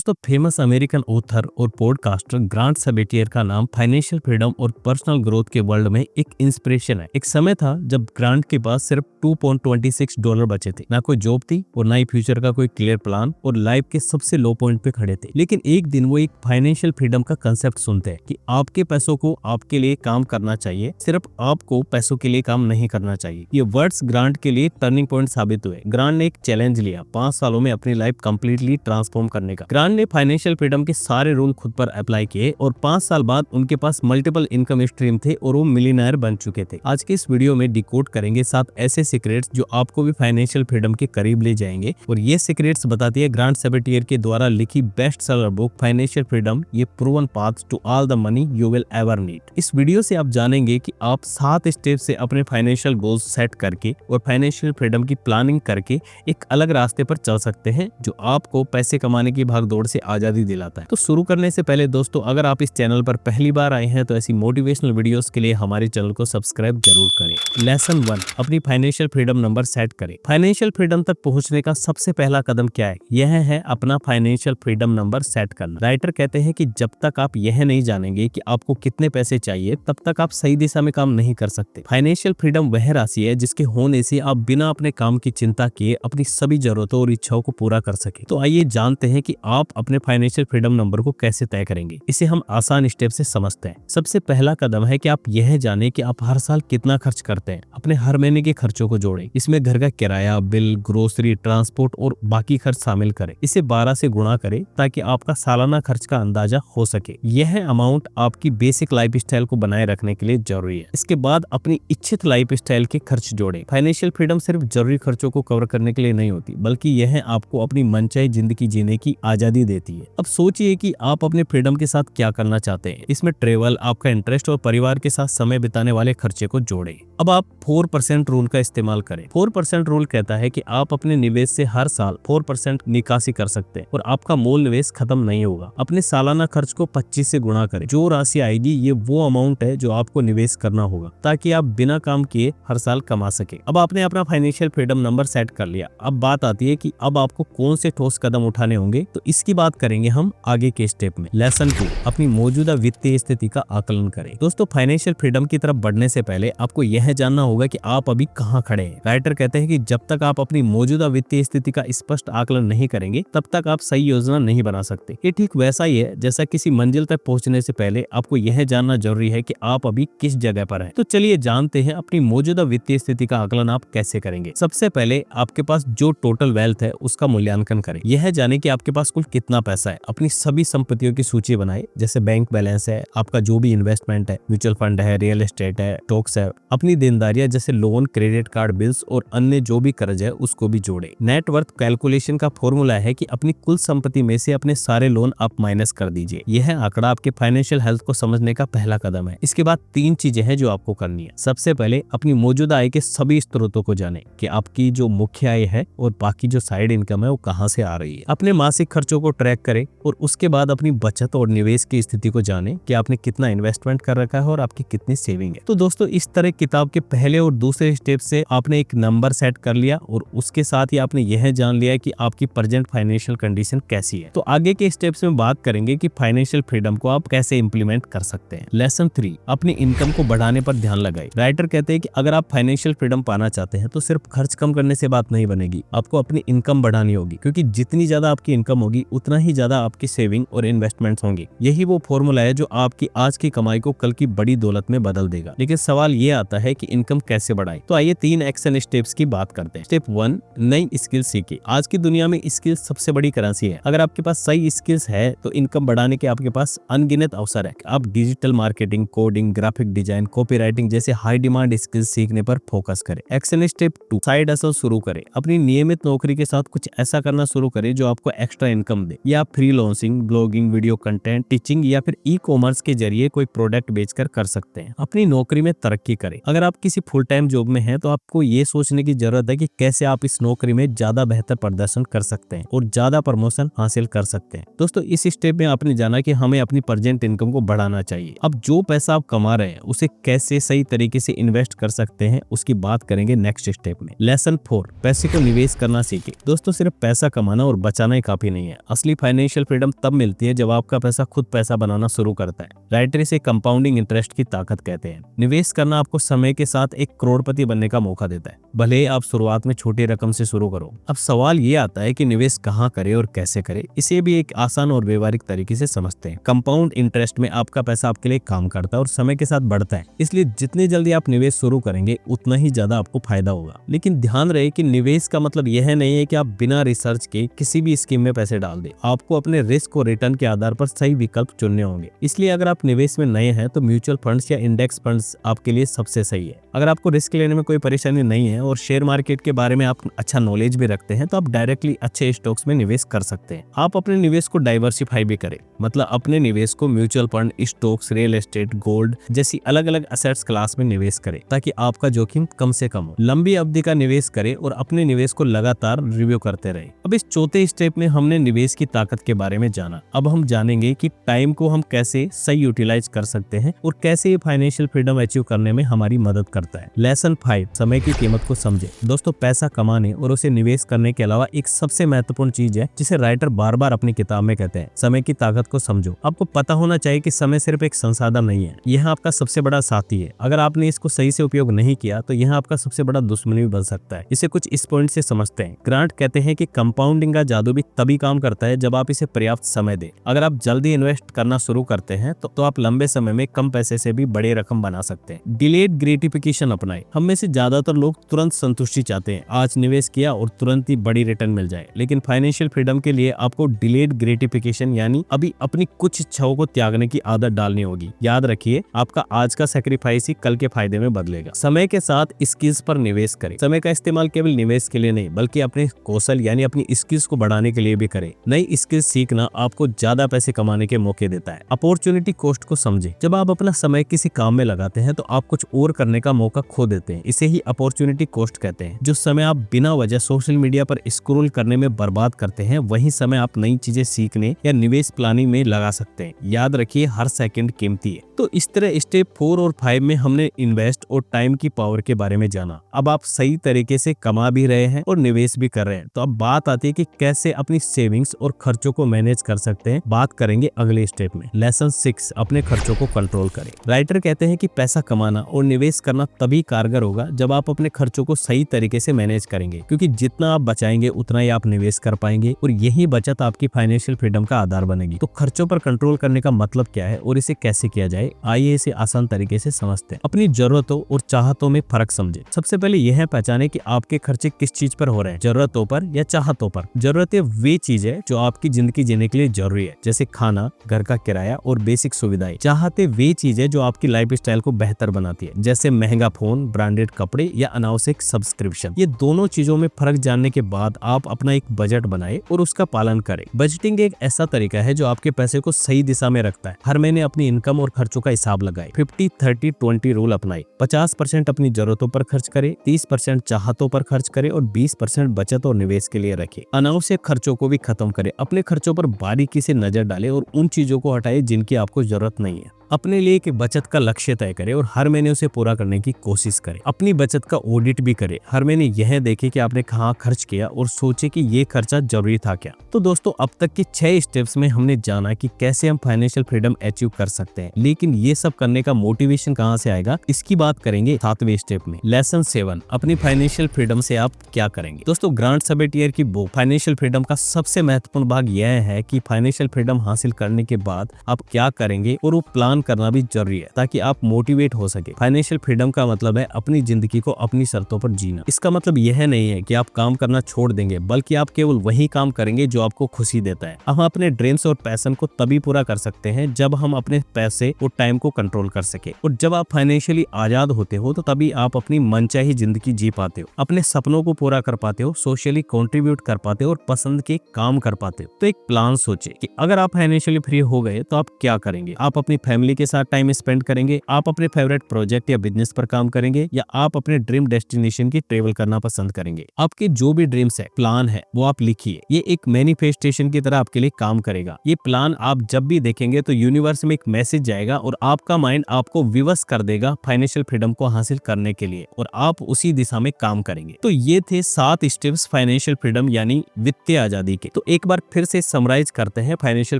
दोस्तों famous American author और podcaster grant Sabatier का नाम फाइनेंशियल फ्रीडम और पर्सनल ग्रोथ के वर्ल्ड में एक इंस्पिरेशन है। एक समय था जब ग्रांट के पास सिर्फ $2.26 बचे थे, ना कोई जॉब थी और ना ही फ्यूचर का कोई क्लियर प्लान, और लाइफ के सबसे लो पॉइंट पे खड़े थे। लेकिन एक दिन वो एक फाइनेंशियल फ्रीडम का कंसेप्ट सुनते हैं कि आपके पैसों को आपके लिए काम करना चाहिए, सिर्फ आपको पैसों के लिए काम नहीं करना चाहिए। ये वर्ड्स ग्रांट के लिए टर्निंग पॉइंट साबित हुए। ग्रांट ने एक चैलेंज लिया, 5 सालों में अपनी लाइफ कंप्लीटली ट्रांसफॉर्म करने का। ग्रांट ने फाइनेंशियल फ्रीडम के सारे रूल खुद पर अप्लाई किए और 5 साल बाद उनके पास मल्टीपल इनकम स्ट्रीम थे और वो मिलियनेयर बन चुके थे। आज के इस वीडियो में डिकोड करेंगे 7 ऐसे सीक्रेट्स जो आपको भी फाइनेंशियल फ्रीडम के करीब ले जाएंगे, और ये सीक्रेट्स बताती है ग्रांट सबेटियर के द्वारा लिखी best seller book financial freedom, ये proven path to all the money you will ever need. इस वीडियो से आप जानेंगे कि आप 7 स्टेप से अपने फाइनेंशियल गोल्स सेट करके और फाइनेंशियल फ्रीडम की प्लानिंग करके एक अलग रास्ते पर चल सकते हैं जो आपको पैसे कमाने की भागदौड़ से आजादी दिलाता है। तो शुरू करने से पहले दोस्तों, अगर आप इस चैनल पर पहली बार आए हैं तो ऐसी मोटिवेशनल वीडियोस के लिए हमारे चैनल को सब्सक्राइब जरूर करें। लेसन 1, अपनी फाइनेंशियल फ्रीडम नंबर सेट करें। फाइनेंशियल फ्रीडम तक पहुंचने का सबसे पहला कदम क्या है? यह है अपना फाइनेंशियल फ्रीडम नंबर सेट करना। राइटर कहते हैं कि जब तक आप यह नहीं जानेंगे कि आपको कितने पैसे चाहिए, तब तक आप सही दिशा में काम नहीं कर सकते। फाइनेंशियल फ्रीडम वह राशि है जिसके होने से आप बिना अपने काम की चिंता किए अपनी सभी जरूरतों और इच्छाओं को पूरा कर सके। तो आइए जानते हैं कि आप अपने फाइनेंशियल फ्रीडम नंबर को कैसे तय करेंगे। इसे हम आसान स्टेप से समझते हैं। सबसे पहला कदम है कि आप यह जानें कि आप हर साल कितना खर्च करते हैं। अपने हर महीने के खर्चों को जोड़ें। इसमें घर का किराया, बिल, ग्रोसरी, ट्रांसपोर्ट और बाकी खर्च शामिल करें। इसे 12 से गुणा करें ताकि आपका सालाना खर्च का अंदाजा हो सके। यह अमाउंट आपकी बेसिक लाइफ स्टाइल को बनाए रखने के लिए जरूरी है। इसके बाद अपनी इच्छित लाइफ स्टाइल के खर्च जोड़ें। फाइनेंशियल फ्रीडम सिर्फ जरूरी खर्चों को कवर करने के लिए नहीं होती, बल्कि यह आपको अपनी मनचाही जिंदगी जीने की आजादी देती है। अब सोचिए कि आप अपने फ्रीडम के साथ क्या करना चाहते हैं। इसमें ट्रेवल, आपका इंटरेस्ट और परिवार के साथ समय बिताने वाले खर्चे को जोड़ें। अब आप 4% रूल का इस्तेमाल करें। 4% रूल कहता है कि आप अपने निवेश से हर साल 4% निकासी कर सकते हैं और आपका मूल निवेश खत्म नहीं होगा। अपने सालाना खर्च को 25 से गुणा करें। जो राशि आएगी ये वो अमाउंट है जो आपको निवेश करना होगा ताकि आप बिना काम किए हर साल कमा सके। अब आपने अपना फाइनेंशियल फ्रीडम नंबर सेट कर लिया। अब बात आती है कि अब आपको कौन से ठोस कदम उठाने होंगे, तो इसकी बात करेंगे हम आगे के स्टेप में। लेसन 2, अपनी मौजूदा वित्तीय स्थिति का आकलन करें। दोस्तों, फाइनेंशियल फ्रीडम की तरफ बढ़ने से पहले आपको यह जानना होगा कि आप अभी कहां खड़े हैं। राइटर कहते हैं कि जब तक आप अपनी मौजूदा वित्तीय स्थिति का स्पष्ट आकलन नहीं करेंगे, तब तक आप सही योजना नहीं बना सकते। ये ठीक वैसा ही है जैसा किसी मंजिल तक पहुंचने से पहले आपको यह जानना जरूरी है कि आप अभी किस जगह पर हैं। तो चलिए जानते हैं अपनी मौजूदा वित्तीय स्थिति का आकलन आप कैसे करेंगे। सबसे पहले आपके पास जो टोटल वेल्थ है उसका मूल्यांकन करें। यह जाने कि आपके पास कुल कितना पैसा है। अपनी सभी संपत्तियों की सूची बनाए, जैसे बैंक बैलेंस है, आपका जो भी इन्वेस्टमेंट है, म्यूचुअल फंड है, रियल एस्टेट है, स्टॉक्स है। अपनी देनदारियां जैसे लोन, क्रेडिट कार्ड बिल्स और अन्य जो भी कर्ज है उसको भी जोड़े। नेट वर्थ कैलकुलेशन का फॉर्मूला है कि अपनी कुल संपत्ति में से अपने सारे लोन आप माइनस कर दीजिए। यह आंकड़ा आपके फाइनेंशियल हेल्थ को समझने का पहला कदम है। इसके बाद 3 चीजें हैं जो आपको करनी है। सबसे पहले अपनी मौजूदा आय के सभी स्रोतों को जाने कि आपकी जो मुख्य आय है और बाकी जो साइड इनकम है वो कहां से आ रही है। अपने मासिक खर्चों को ट्रैक करें और उसके बाद अपनी बचत और निवेश की स्थिति को जाने कि आपने कितना इन्वेस्टमेंट कर रखा है और आपकी कितनी सेविंग है। तो दोस्तों, इस तरह किताब के पहले और दूसरे स्टेप से आपने एक नंबर सेट कर लिया और उसके साथ ही आपने यह जान लिया कि आपकी प्रेजेंट फाइनेंशियल कंडीशन कैसी है। तो आगे के स्टेप्स में बात करेंगे कि फाइनेंशियल फ्रीडम को आप कैसे इंप्लीमेंट कर सकते हैं। लेसन 3, अपनी इनकम को बढ़ाने पर ध्यान लगाएं। राइटर कहते हैं कि अगर आप फाइनेंशियल फ्रीडम पाना चाहते हैं तो सिर्फ खर्च कम करने से बात नहीं बनेगी, आपको अपनी इनकम बढ़ानी होगी, क्योंकि जितनी ज्यादा आपकी इनकम होगी उतना ही ज्यादा आपकी सेविंग और इन्वेस्टमेंट्स होंगी। यही वो फॉर्मूला है जो आपकी आज की कमाई को कल की बड़ी दौलत में बदल देगा। लेकिन सवाल ये आता है कि इनकम कैसे बढ़ाएं। तो आइए 3 एक्शन स्टेप्स की बात करते हैं। स्टेप 1, नई स्किल सीखें। आज की दुनिया में स्किल्स सबसे बड़ी करेंसी है। अगर आपके पास सही स्किल्स है तो इनकम बढ़ाने के आपके पास अनगिनत अवसर है। आप digital marketing, coding, graphic design, copywriting जैसे हाई डिमांड स्किल्स सीखने पर फोकस करें। एक्शन स्टेप 2, साइड हसल शुरू करें। अपनी नियमित नौकरी के साथ कुछ ऐसा करना शुरू करें जो आपको एक्स्ट्रा इनकम दे। या freelancing, blogging, video content, teaching या फिर ई-कॉमर्स के जरिए कोई प्रोडक्ट बेचकर कर सकते हैं। अपनी नौकरी में तरक्की करें। अगर आप किसी फुल टाइम जॉब में हैं तो आपको ये सोचने की जरूरत है कि कैसे आप इस नौकरी में ज्यादा बेहतर प्रदर्शन कर सकते हैं और ज्यादा प्रमोशन हासिल कर सकते हैं। दोस्तों, इस स्टेप में आपने जाना कि हमें अपनी प्रेजेंट इनकम को बढ़ाना चाहिए। अब जो पैसा आप कमा रहे हैं उसे कैसे सही तरीके से इन्वेस्ट कर सकते हैं उसकी बात करेंगे नेक्स्ट स्टेप में। लेसन 4, पैसे को निवेश करना सीखें। दोस्तों, सिर्फ पैसा कमाना और बचाना ही काफी नहीं है। असली फाइनेंशियल फ्रीडम तब मिलती है जब आपका पैसा खुद पैसा बनाना शुरू करता है। राइटर इसे कंपाउंडिंग इंटरेस्ट की ताकत कहते हैं। निवेश करना आपको समय के साथ एक करोड़पति बनने का मौका देता है, भले ही आप शुरुआत में छोटी रकम से शुरू करो। अब सवाल ये आता है कि निवेश कहाँ करे और कैसे करे। इसे भी एक आसान और व्यवहारिक तरीके से समझते हैं। कंपाउंड इंटरेस्ट में आपका पैसा आपके लिए काम करता है और समय के साथ बढ़ता है, इसलिए जितनी जल्दी आप निवेश शुरू करेंगे उतना ही ज्यादा आपको फायदा होगा। लेकिन ध्यान रहे कि निवेश का मतलब यह नहीं है कि आप बिना रिसर्च के किसी भी स्कीम में पैसे डाल दें। आपको अपने रिस्क और रिटर्न के आधार पर सही विकल्प चुनने होंगे। इसलिए अगर आप निवेश में नए हैं तो म्यूचुअल फंड्स या इंडेक्स फंड्स आपके लिए सबसे सही है। अगर आपको रिस्क लेने में कोई परेशानी नहीं है और शेयर मार्केट के बारे में आप अच्छा नॉलेज भी रखते हैं तो आप डायरेक्टली अच्छे स्टॉक्स में निवेश कर सकते हैं। आप अपने निवेश को डाइवर्सिफाई भी करें, मतलब अपने निवेश को mutual fund, stocks, real estate, gold जैसी अलग अलग असेट्स क्लास में निवेश करें ताकि आपका जोखिम कम से कम हो। लंबी अवधि का निवेश करें और अपने निवेश को लगातार रिव्यू करते रहे। अब इस चौथे स्टेप में हमने निवेश की ताकत के बारे में जाना। अब हम जानेंगे कि टाइम को हम कैसे सही यूटिलाइज कर सकते हैं और कैसे ये फाइनेंशियल फ्रीडम अचीव करने में हमारी मदद करता है। लेसन 5, समय की कीमत को समझे। दोस्तों, पैसा कमाने और उसे निवेश करने के अलावा एक सबसे महत्वपूर्ण चीज है जिसे राइटर बार बार अपनी किताब में कहते हैं, समय की ताकत को समझो। आपको पता होना चाहिए कि समय सिर्फ एक संसाधन नहीं है, यह आपका सबसे बड़ा साथी है। अगर आपने इसको सही से उपयोग नहीं किया तो यह आपका सबसे बड़ा दुश्मन भी बन सकता है। इसे कुछ इस पॉइंट से समझते हैं। ग्रांट कहते हैं कि कंपाउंडिंग का जादू भी तभी काम करता है जब आप इसे पर्याप्त समय दें। अगर आप जल्दी इन्वेस्ट करना शुरू करते हैं तो आप लंबे समय में कम पैसे से भी बड़े रकम बना सकते हैं। डिलेड ग्रेटिफिकेशन अपनाएं। हम में से ज्यादातर लोग तुरंत संतुष्टि चाहते हैं, आज निवेश किया और तुरंत ही बड़ी रिटर्न मिल जाए। लेकिन फाइनेंशियल फ्रीडम के लिए आपको डिलेड ग्रेटिफिकेशन यानी अभी अपनी कुछ इच्छाओं को त्यागने की आदत डालनी होगी। याद रखिए, आपका आज का सैक्रिफाइस ही कल के फायदे में बदलेगा। समय के साथ स्किल्स पर निवेश करें। समय का इस्तेमाल केवल निवेश के लिए नहीं बल्कि अपने कौशल यानी अपनी स्किल्स को बढ़ाने के लिए भी करें। नई स्किल्स सीखना आपको ज्यादा पैसे कमाने के मौके देता है। अपॉर्चुनिटी कॉस्ट को समझे। जब आप अपना समय किसी काम में लगाते हैं तो आप कुछ और करने का मौका खो देते हैं। इसे ही अपॉर्चुनिटी कॉस्ट कहते हैं। जो समय आप बिना वजह सोशल मीडिया पर स्क्रॉल करने में बर्बाद करते हैं, वही समय आप नई चीजें सीखने या निवेश प्लानिंग में लगा सकते हैं। याद रखिए, हर सेकंड कीमती है। तो इस तरह स्टेप 4 और 5 में हमने इन्वेस्ट और टाइम की पावर के बारे में जाना। अब आप सही तरीके से कमा भी रहे हैं और निवेश भी कर रहे हैं। तो अब बात आती है कि कैसे अपनी सेविंग्स और खर्चों को मैनेज कर सकते हैं। बात करेंगे अगले स्टेप में। लेसन 6, अपने खर्चों को कंट्रोल करें। राइटर कहते हैं कि पैसा कमाना और निवेश करना तभी कारगर होगा जब आप अपने खर्चों को सही तरीके से मैनेज करेंगे, क्योंकि जितना आप बचाएंगे उतना ही आप निवेश कर पाएंगे और यही बचत आपकी फाइनेंशियल फ्रीडम का आधार बनेगी। तो खर्चों पर कंट्रोल करने का मतलब क्या है और इसे कैसे किया जाए, आइए इसे आसान तरीके से समझते हैं। अपनी जरूरतों और चाहतों में फर्क समझे। सबसे पहले यह पहचाने कि आपके खर्चे किस चीज पर हो रहे हैं, जरूरतों पर या चाहतों पर। जरूरतें वे चीज है जो आपकी जिंदगी जीने के लिए जरूरी है, जैसे खाना, घर का किराया और बेसिक सुविधाएं। चाहते वे चीज है जो आपकी लाइफ स्टाइल को बेहतर बनाती है, जैसे महंगा फोन, ब्रांडेड कपड़े या अनावश्यक सब्सक्रिप्शन। ये दोनों चीजों में फर्क जानने के बाद आप अपना एक बजट बनाए और उसका पालन करें। बजटिंग एक ऐसा तरीका है जो आपके पैसे को सही दिशा में रखता है। हर महीने अपनी इनकम और खर्चों का हिसाब लगाए। 50-30-20 रूल अपनाए। 50% अपनी जरूरतों पर खर्च करे, 30% चाहतों पर खर्च करे और 20% बचत और निवेश के लिए रखे। अनावश्यक खर्चों को भी खत्म करे। अपने खर्चों पर बारीकी से नजर डाले और उन चीजों को हटाए जिनकी आपको जरूरत नहीं है। अपने लिए एक बचत का लक्ष्य तय करें और हर महीने उसे पूरा करने की कोशिश करें। अपनी बचत का ऑडिट भी करें। हर महीने यह देखें कि आपने कहाँ खर्च किया और सोचे कि ये खर्चा जरूरी था क्या। तो दोस्तों, अब तक के 6 स्टेप्स में हमने जाना कि कैसे हम फाइनेंशियल फ्रीडम अचीव कर सकते हैं, लेकिन ये सब करने का मोटिवेशन कहाँ से आएगा, इसकी बात करेंगे 7वें स्टेप में। लेसन 7, अपनी फाइनेंशियल फ्रीडम से आप क्या करेंगे। दोस्तों, ग्रांट सबेटियर की बुक फाइनेंशियल फ्रीडम का सबसे महत्वपूर्ण भाग यह है कि फाइनेंशियल फ्रीडम हासिल करने के बाद आप क्या करेंगे और वो प्लान करना भी जरूरी है ताकि आप मोटिवेट हो सके। फाइनेंशियल फ्रीडम का मतलब है अपनी जिंदगी को अपनी शर्तों पर जीना। इसका मतलब यह नहीं है कि आप काम करना छोड़ देंगे, बल्कि आप केवल वही काम करेंगे जो आपको खुशी देता है। हम अपने ड्रीम्स और पैशन को तभी पूरा कर सकते हैं जब हम अपने पैसे और टाइम को कंट्रोल कर सके। और जब आप फाइनेंशियली आजाद होते हो तो तभी आप अपनी मनचाही जिंदगी जी पाते हो, अपने सपनों को पूरा कर पाते हो, सोशली कंट्रीब्यूट कर पाते हो और पसंद के काम कर पाते हो। तो एक प्लान सोचे कि अगर आप फाइनेंशियली फ्री हो गए तो आप क्या करेंगे। आप अपनी फैमिली फैमिली के साथ टाइम स्पेंड करेंगे, आप अपने फेवरेट प्रोजेक्ट या बिजनेस पर काम करेंगे, या आप अपने ड्रीम डेस्टिनेशन की ट्रेवल करना पसंद करेंगे। आपके जो भी ड्रीम्स है, प्लान है, वो आप लिखिए। ये एक मैनिफेस्टेशन की तरह आपके लिए काम करेगा। ये प्लान आप जब भी देखेंगे तो यूनिवर्स में एक मैसेज जाएगा और आपका माइंड आपको विवश कर देगा फाइनेंशियल फ्रीडम को हासिल करने के लिए, और आप उसी दिशा में काम करेंगे। तो ये थे 7 स्टेप्स फाइनेंशियल फ्रीडम यानी वित्तीय आजादी के। तो एक बार फिर से समराइज करते हैं फाइनेंशियल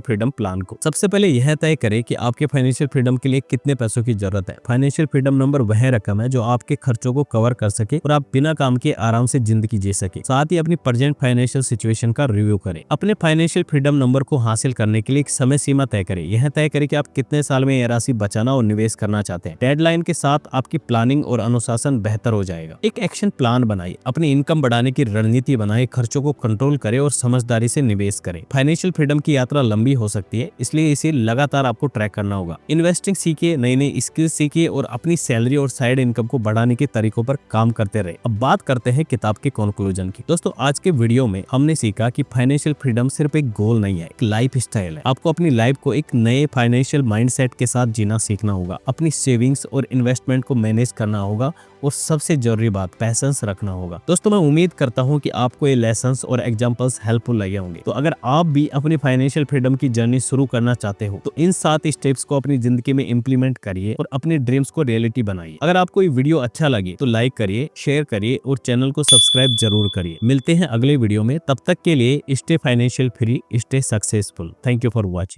फ्रीडम प्लान को। सबसे पहले यह तय करें कि आपके फाइनेंशियल फ्रीडम के लिए कितने पैसों की जरूरत है। फाइनेंशियल फ्रीडम नंबर वह रकम है जो आपके खर्चों को कवर कर सके और आप बिना काम के आराम से जिंदगी जी सके। साथ ही अपनी प्रेजेंट फाइनेंशियल सिचुएशन का रिव्यू करें। अपने फाइनेंशियल फ्रीडम नंबर को हासिल करने के लिए एक समय सीमा तय करें। यह तय करें कि आप कितने साल में यह राशि बचाना और निवेश करना चाहते हैं। डेडलाइन के साथ आपकी प्लानिंग और अनुशासन बेहतर हो जाएगा। एक एक्शन प्लान बनाइए, अपनी इनकम बढ़ाने की रणनीति बनाए, खर्चों को कंट्रोल करें और समझदारी से निवेश करें। फाइनेंशियल फ्रीडम की यात्रा लंबी हो सकती है, इसलिए इसे लगातार आपको ट्रैक करना होगा। इन्वेस्टिंग सीखिए, नई नई स्किल्स सीखिए और अपनी सैलरी और साइड इनकम को बढ़ाने के तरीकों पर काम करते रहे। अब बात करते हैं किताब के कंक्लूजन की। दोस्तों, आज के वीडियो में हमने सीखा कि फाइनेंशियल फ्रीडम सिर्फ एक गोल नहीं है, एक लाइफ स्टाइल है। आपको अपनी लाइफ को एक नए फाइनेंशियल माइंडसेट के साथ जीना सीखना होगा, अपनी सेविंग्स और इन्वेस्टमेंट को मैनेज करना होगा, और सबसे जरूरी बात, पैशंस रखना होगा। दोस्तों, मैं उम्मीद करता हूं कि आपको ये लेसन्स और एग्जांपल्स हेल्पफुल लगे होंगे। तो अगर आप भी अपनी फाइनेंशियल फ्रीडम की जर्नी शुरू करना चाहते हो तो इन 7 स्टेप्स को अपनी जिंदगी में इंप्लीमेंट करिए और अपने ड्रीम्स को रियलिटी बनाइए। अगर आपको ये वीडियो अच्छा लगे तो लाइक करिए, शेयर करिए और चैनल को सब्सक्राइब जरूर करिए। मिलते हैं अगले वीडियो में, तब तक के लिए stay financial free, stay successful. Thank you for watching.